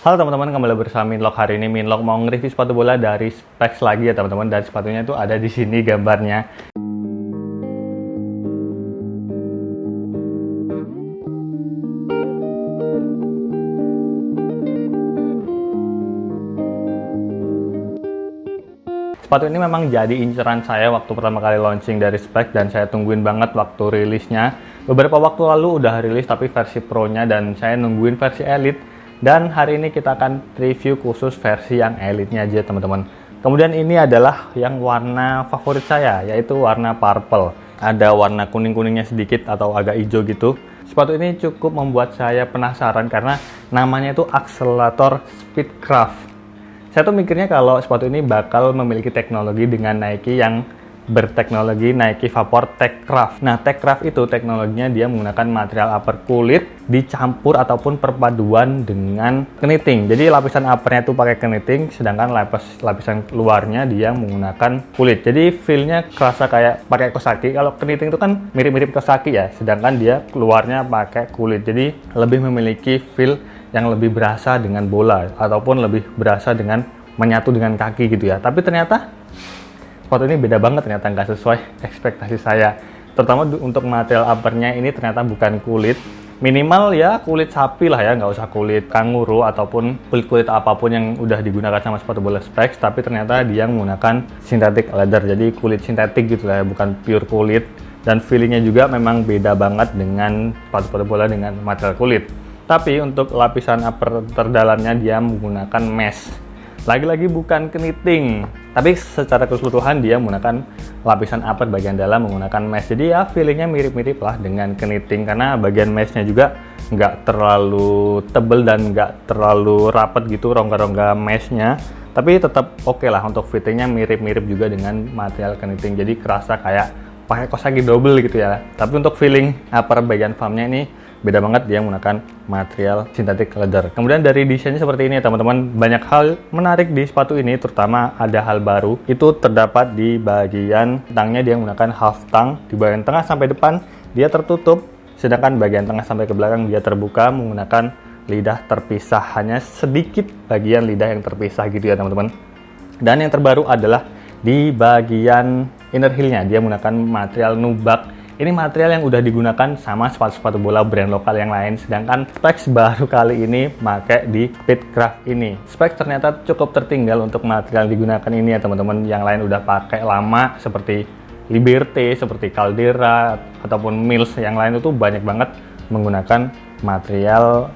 Halo teman-teman, kembali bersama Minlock. Hari ini Minlock mau nge-review sepatu bola dari Specs lagi ya teman-teman. Dan sepatunya itu ada di sini gambarnya. Sepatu ini memang jadi inceran saya waktu pertama kali launching dari Specs dan saya tungguin banget waktu rilisnya. Beberapa waktu lalu udah rilis tapi versi Pro-nya dan saya nungguin versi Elite. Dan hari ini kita akan review khusus versi yang Elite-nya aja teman-teman. Kemudian ini adalah yang warna favorit saya, yaitu warna purple. Ada warna kuning-kuningnya sedikit atau agak hijau gitu. Sepatu ini cukup membuat saya penasaran karena namanya itu Accelerator Speedcraft. Saya tuh mikirnya kalau sepatu ini bakal memiliki teknologi dengan Nike yang berteknologi Nike Vapor Techcraft. Nah, Techcraft itu teknologinya dia menggunakan material upper kulit dicampur ataupun perpaduan dengan keniting. Jadi lapisan uppernya itu pakai keniting, sedangkan lapisan luarnya dia menggunakan kulit. Jadi feel-nya kerasa kayak pakai kosaki. Kalau keniting itu kan mirip-mirip kosaki ya, sedangkan dia keluarnya pakai kulit. Jadi lebih memiliki feel yang lebih berasa dengan bola ataupun lebih berasa dengan menyatu dengan kaki gitu ya. Tapi ternyata sepatu ini beda banget, ternyata nggak sesuai ekspektasi saya. Terutama untuk material uppernya ini ternyata bukan kulit. Minimal ya kulit sapi lah ya, nggak usah kulit kanguru ataupun kulit apapun yang udah digunakan sama sepatu bola Specs. Tapi ternyata dia menggunakan synthetic leather, jadi kulit sintetik gitu lah ya, bukan pure kulit. Dan feelingnya juga memang beda banget dengan sepatu bola dengan material kulit. Tapi untuk lapisan upper terdalamnya dia menggunakan mesh. Lagi-lagi bukan keniting, tapi secara keseluruhan dia menggunakan lapisan upper bagian dalam menggunakan mesh. Jadi ya feelingnya mirip-mirip lah dengan keniting karena bagian meshnya juga nggak terlalu tebel dan nggak terlalu rapet gitu rongga-rongga meshnya. Tapi tetap oke lah untuk fittingnya mirip-mirip juga dengan material keniting. Jadi kerasa kayak pakai kosaki double gitu ya. Tapi untuk feeling upper bagian farmnya ini beda banget, dia menggunakan material synthetic leather. Kemudian dari desainnya seperti ini teman-teman, banyak hal menarik di sepatu ini, terutama ada hal baru itu terdapat di bagian tangnya. Dia menggunakan half tang, di bagian tengah sampai depan dia tertutup, sedangkan bagian tengah sampai ke belakang dia terbuka menggunakan lidah terpisah, hanya sedikit bagian lidah yang terpisah gitu ya teman-teman. Dan yang terbaru adalah di bagian inner heel-nya dia menggunakan material nubuck. Ini material yang udah digunakan sama sepatu-sepatu bola brand lokal yang lain, sedangkan Specs baru kali ini pakai di Speedcraft ini. Specs ternyata cukup tertinggal untuk material digunakan ini ya teman-teman. Yang lain udah pakai lama seperti Liberty, seperti Caldera ataupun Mills, yang lain itu banyak banget menggunakan material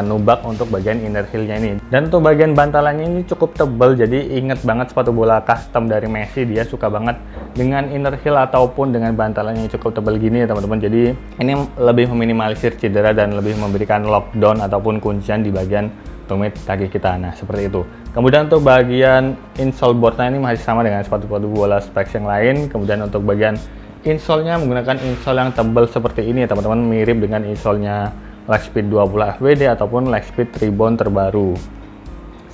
nubuck untuk bagian inner heel-nya ini. Dan untuk bagian bantalannya ini cukup tebal, jadi inget banget sepatu bola custom dari Messi, dia suka banget dengan inner heel ataupun dengan bantalannya yang cukup tebal gini ya teman-teman. Jadi ini lebih meminimalisir cedera dan lebih memberikan lockdown ataupun kuncian di bagian tumit kaki kita. Nah seperti itu. Kemudian untuk bagian insole boardnya ini masih sama dengan sepatu-sepatu bola Specs yang lain. Kemudian untuk bagian insole-nya menggunakan insole yang tebal seperti ini ya teman-teman, mirip dengan insole-nya Lightspeed 20 FWD ataupun Lightspeed Rebound terbaru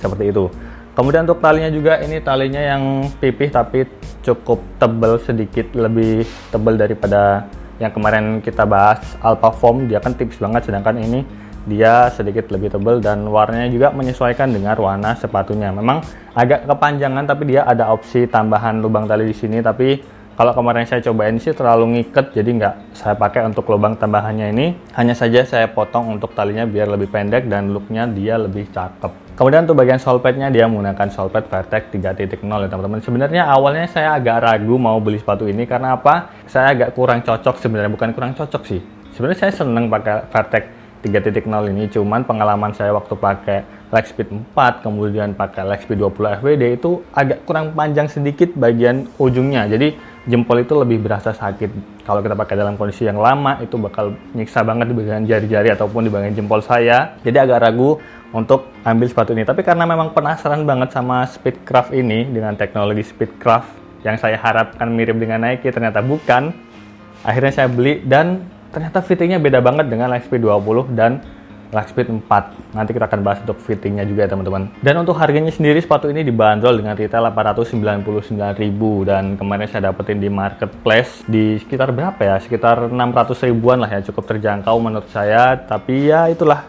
seperti itu. Kemudian untuk talinya juga, ini talinya yang pipih tapi cukup tebal, sedikit lebih tebal daripada yang kemarin kita bahas Alpha Foam. Dia kan tipis banget, sedangkan ini dia sedikit lebih tebal dan warnanya juga menyesuaikan dengan warna sepatunya. Memang agak kepanjangan tapi dia ada opsi tambahan lubang tali di sini, tapi kalau kemarin saya cobain sih terlalu ngiket, jadi nggak saya pakai untuk lubang tambahannya ini. Hanya saja saya potong untuk talinya biar lebih pendek dan looknya dia lebih cakep. Kemudian untuk bagian sole padnya dia menggunakan sole pad Vertex 3.0 ya teman-teman. Sebenarnya awalnya saya agak ragu mau beli sepatu ini karena apa? Saya agak kurang cocok sebenarnya, bukan kurang cocok sih. Sebenarnya saya seneng pakai Vertex 3.0 ini, cuman pengalaman saya waktu pakai Lightspeed 4 kemudian pakai Lightspeed 20 FWD itu agak kurang panjang sedikit bagian ujungnya. Jadi jempol itu lebih berasa sakit. Kalau kita pakai dalam kondisi yang lama itu bakal nyiksa banget di bagian jari-jari ataupun di bagian jempol saya. Jadi agak ragu untuk ambil sepatu ini. Tapi karena memang penasaran banget sama Speedcraft ini dengan teknologi Speedcraft yang saya harapkan mirip dengan Nike, ternyata bukan. Akhirnya saya beli dan ternyata fittingnya beda banget dengan Lightspeed 20 dan Lightspeed 4. Nanti kita akan bahas untuk fittingnya juga ya teman-teman. Dan untuk harganya sendiri sepatu ini dibanderol dengan retail 899.000 dan kemarin saya dapetin di marketplace di sekitar berapa ya? Sekitar 600 ribuan lah ya, cukup terjangkau menurut saya. Tapi ya itulah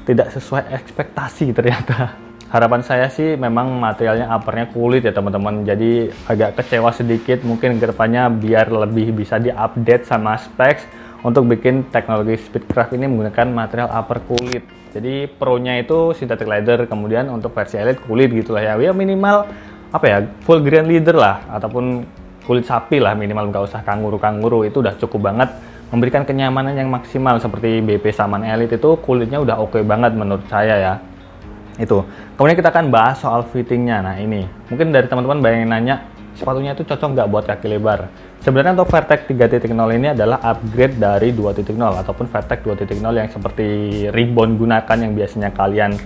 tidak sesuai ekspektasi ternyata. Harapan saya sih memang materialnya uppernya kulit ya teman-teman, jadi agak kecewa sedikit, mungkin kedepannya biar lebih bisa diupdate sama specs untuk bikin teknologi Speedcraft ini menggunakan material upper kulit. Jadi pro-nya itu synthetic leather, kemudian untuk versi elite kulit gitulah ya, ya minimal apa ya, full grain leather lah, ataupun kulit sapi lah minimal, nggak usah kanguru-kanguru, itu udah cukup banget memberikan kenyamanan yang maksimal. Seperti BP Saman Elite itu kulitnya udah oke banget menurut saya ya. Itu. Kemudian kita akan bahas soal fittingnya. Nah ini, mungkin dari teman-teman banyak yang nanya, sepatunya itu cocok nggak buat kaki lebar? Sebenarnya untuk Vertec 3.0 ini adalah upgrade dari 2.0 ataupun Vertec 2.0 yang seperti Ribbon gunakan yang biasanya kalian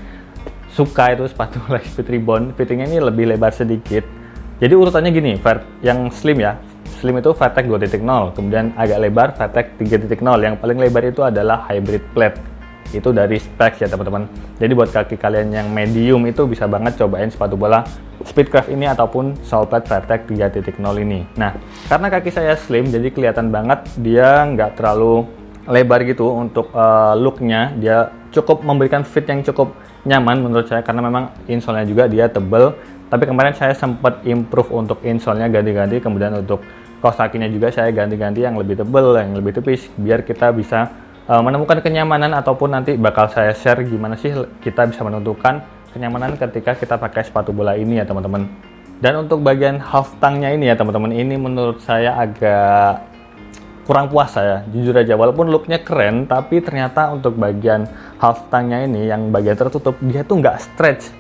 suka, itu sepatu Lightspeed Ribbon. Fittingnya ini lebih lebar sedikit. Jadi urutannya gini, yang slim ya. Slim itu Vertec 2.0, kemudian agak lebar Vertec 3.0. Yang paling lebar itu adalah hybrid plate. Itu dari specs ya teman-teman. Jadi buat kaki kalian yang medium itu bisa banget cobain sepatu bola Speedcraft ini ataupun sole plate Vertec 3.0 ini. Nah, karena kaki saya slim jadi kelihatan banget dia nggak terlalu lebar gitu untuk looknya. Dia cukup memberikan fit yang cukup nyaman menurut saya, karena memang insole-nya juga dia tebel. Tapi kemarin saya sempat improve untuk insole-nya, ganti-ganti, kemudian untuk kaos kakinya juga saya ganti-ganti yang lebih tebel, yang lebih tipis, biar kita bisa menemukan kenyamanan, ataupun nanti bakal saya share gimana sih kita bisa menentukan kenyamanan ketika kita pakai sepatu bola ini ya teman-teman. Dan untuk bagian half tongue-nya ini ya teman-teman, ini menurut saya agak kurang puas saya, jujur aja. Walaupun look-nya keren, tapi ternyata untuk bagian half tongue-nya ini, yang bagian tertutup, dia tuh nggak stretch.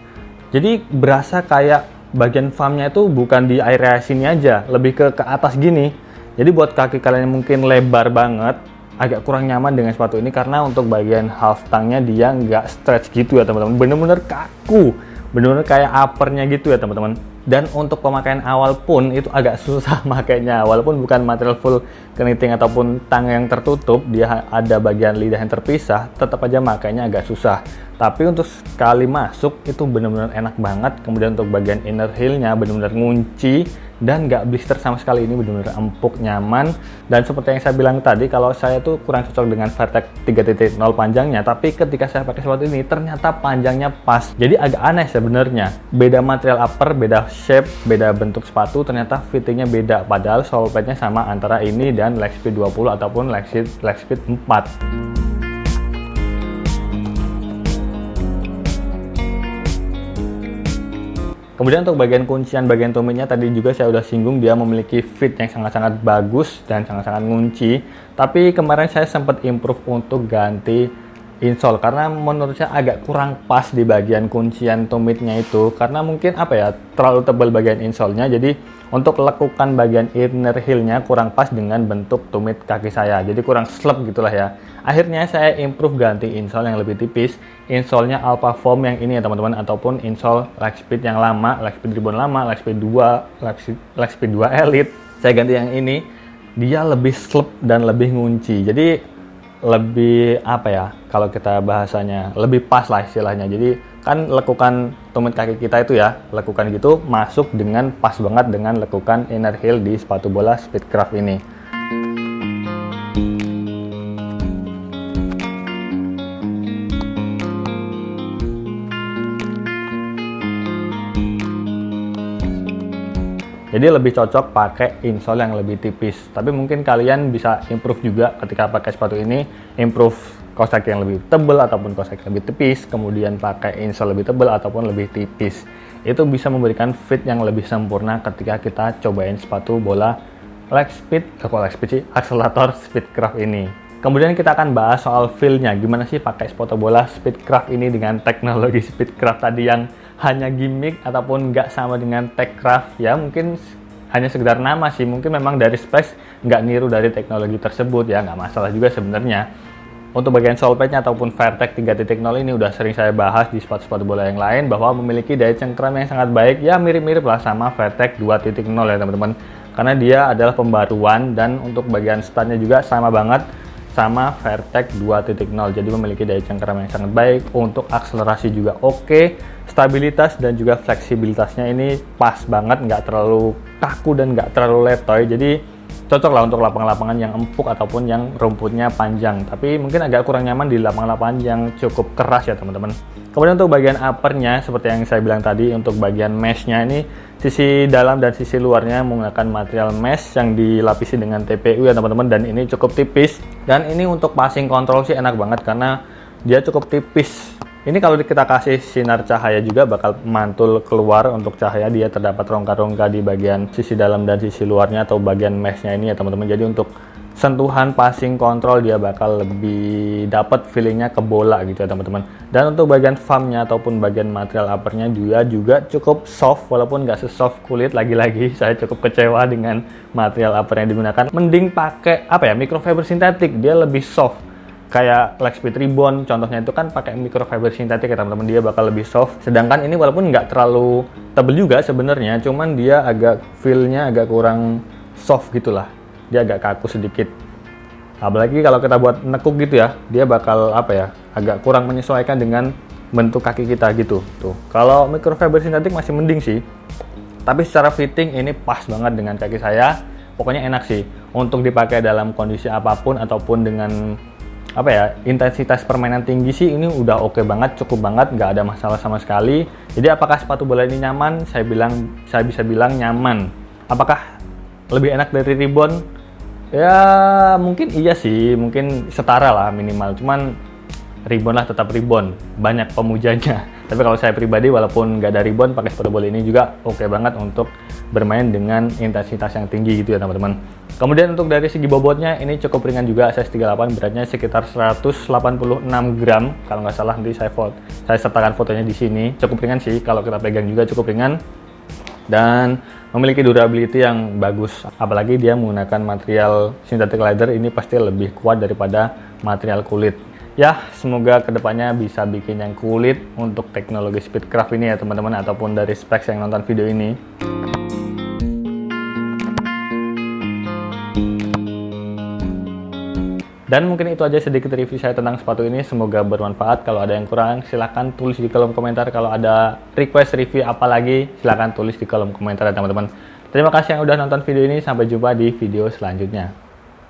Jadi berasa kayak bagian farm-nya itu bukan di area sini aja, lebih ke atas gini. Jadi buat kaki kalian yang mungkin lebar banget, agak kurang nyaman dengan sepatu ini, karena untuk bagian half tongue-nya dia nggak stretch gitu ya teman-teman, bener-bener kaku, bener-bener kayak uppernya gitu ya teman-teman. Dan untuk pemakaian awal pun itu agak susah makainya, walaupun bukan material full keniting ataupun tang yang tertutup, dia ada bagian lidah yang terpisah, tetap aja makainya agak susah. Tapi untuk sekali masuk itu bener-bener enak banget. Kemudian untuk bagian inner heel-nya bener-bener ngunci dan nggak blister sama sekali, ini benar-benar empuk, nyaman. Dan seperti yang saya bilang tadi, kalau saya tuh kurang cocok dengan Vertec 3.0 panjangnya, tapi ketika saya pakai sepatu ini ternyata panjangnya pas. Jadi agak aneh sebenarnya, beda material upper, beda shape, beda bentuk sepatu, ternyata fittingnya beda, padahal sole plate-nya sama antara ini dan Lightspeed 20 ataupun Lightspeed 4. Kemudian untuk bagian kuncian, bagian tumitnya tadi juga saya udah singgung, dia memiliki fit yang sangat-sangat bagus dan sangat-sangat ngunci. Tapi kemarin saya sempat improve untuk ganti insole, karena menurut saya agak kurang pas di bagian kuncian tumitnya itu, karena mungkin apa ya, terlalu tebal bagian insole-nya. Jadi untuk lekukan bagian inner heel-nya kurang pas dengan bentuk tumit kaki saya, jadi kurang slep gitulah ya. Akhirnya saya improve ganti insole yang lebih tipis, insole-nya Alpha Foam yang ini ya teman-teman, ataupun insole Lightspeed yang lama, Lightspeed Ribbon lama, Lightspeed 2, Lightspeed 2 Elite. Saya ganti yang ini, dia lebih slep dan lebih ngunci, jadi lebih apa ya, kalau kita bahasanya lebih pas lah istilahnya. Jadi kan lekukan tumit kaki kita itu ya, lekukan gitu masuk dengan pas banget dengan lekukan inner heel di sepatu bola Speedcraft ini. Jadi lebih cocok pakai insole yang lebih tipis. Tapi mungkin kalian bisa improve juga ketika pakai sepatu ini, improve kaos kaki yang lebih tebal ataupun kaos kaki lebih tipis, kemudian pakai insole lebih tebal ataupun lebih tipis. Itu bisa memberikan fit yang lebih sempurna ketika kita cobain sepatu bola Lightspeed, akselerator Speedcraft ini. Kemudian kita akan bahas soal feel-nya, gimana sih pakai sepatu bola Speedcraft ini dengan teknologi Speedcraft tadi yang hanya gimmick ataupun nggak sama dengan Techcraft ya, mungkin hanya sekedar nama sih, mungkin memang dari specs nggak niru dari teknologi tersebut ya, nggak masalah juga sebenarnya. Untuk bagian sole plate-nya ataupun Vertec 3.0 ini udah sering saya bahas di sepatu-sepatu bola yang lain, bahwa memiliki daya cengkram yang sangat baik ya, mirip-mirip lah sama Vertec 2.0 ya teman-teman, karena dia adalah pembaruan. Dan untuk bagian statnya juga sama banget sama Vertec 2.0, jadi memiliki daya cengkram yang sangat baik. Untuk akselerasi juga oke, stabilitas dan juga fleksibilitasnya ini pas banget, nggak terlalu kaku dan nggak terlalu letoy. Jadi cocok lah untuk lapangan-lapangan yang empuk ataupun yang rumputnya panjang, tapi mungkin agak kurang nyaman di lapangan-lapangan yang cukup keras ya teman-teman. Kemudian untuk bagian uppernya, seperti yang saya bilang tadi, untuk bagian meshnya ini sisi dalam dan sisi luarnya menggunakan material mesh yang dilapisi dengan TPU ya teman-teman, dan ini cukup tipis. Dan ini untuk passing control sih enak banget karena dia cukup tipis. Ini kalau kita kasih sinar cahaya juga bakal mantul keluar untuk cahaya. Dia terdapat rongga-rongga di bagian sisi dalam dan sisi luarnya atau bagian meshnya ini ya teman-teman. Jadi untuk sentuhan passing control dia bakal lebih dapat feelingnya ke bola gitu ya teman-teman. Dan untuk bagian farmnya ataupun bagian material uppernya juga cukup soft, walaupun nggak sesoft kulit. Lagi-lagi saya cukup kecewa dengan material upper yang digunakan. Mending pakai microfiber sintetik, dia lebih soft. Kayak Lightspeed Ribbon contohnya itu kan pakai microfiber sintetik ya teman-teman, dia bakal lebih soft. Sedangkan ini walaupun nggak terlalu tebel juga sebenarnya, cuman dia agak feel-nya agak kurang soft gitulah, dia agak kaku sedikit. Apalagi kalau kita buat nekuk gitu ya, dia bakal agak kurang menyesuaikan dengan bentuk kaki kita gitu. Tuh, kalau microfiber sintetik masih mending sih, tapi secara fitting ini pas banget dengan kaki saya. Pokoknya enak sih untuk dipakai dalam kondisi apapun ataupun dengan intensitas permainan tinggi sih. Ini udah oke banget, cukup banget, nggak ada masalah sama sekali. Jadi apakah sepatu bola ini nyaman? Saya bisa bilang nyaman. Apakah lebih enak dari Ribbon? Ya mungkin iya sih, mungkin setara lah minimal. Cuman Ribbon lah tetap Ribbon, banyak pemujanya. Tapi kalau saya pribadi walaupun nggak ada Ribbon, pakai sepatu bola ini juga oke banget untuk bermain dengan intensitas yang tinggi gitu ya teman-teman. Kemudian untuk dari segi bobotnya ini cukup ringan juga, size 38, beratnya sekitar 186 gram kalau nggak salah. Nanti saya sertakan fotonya di sini. Cukup ringan sih, kalau kita pegang juga cukup ringan dan memiliki durability yang bagus. Apalagi dia menggunakan material synthetic leather, ini pasti lebih kuat daripada material kulit. Ya, semoga kedepannya bisa bikin yang kulit untuk teknologi Speedcraft ini ya teman-teman, ataupun dari specs yang nonton video ini. Dan mungkin itu aja sedikit review saya tentang sepatu ini, semoga bermanfaat. Kalau ada yang kurang silahkan tulis di kolom komentar. Kalau ada request review apa lagi silahkan tulis di kolom komentar ya teman-teman. Terima kasih yang udah nonton video ini, sampai jumpa di video selanjutnya.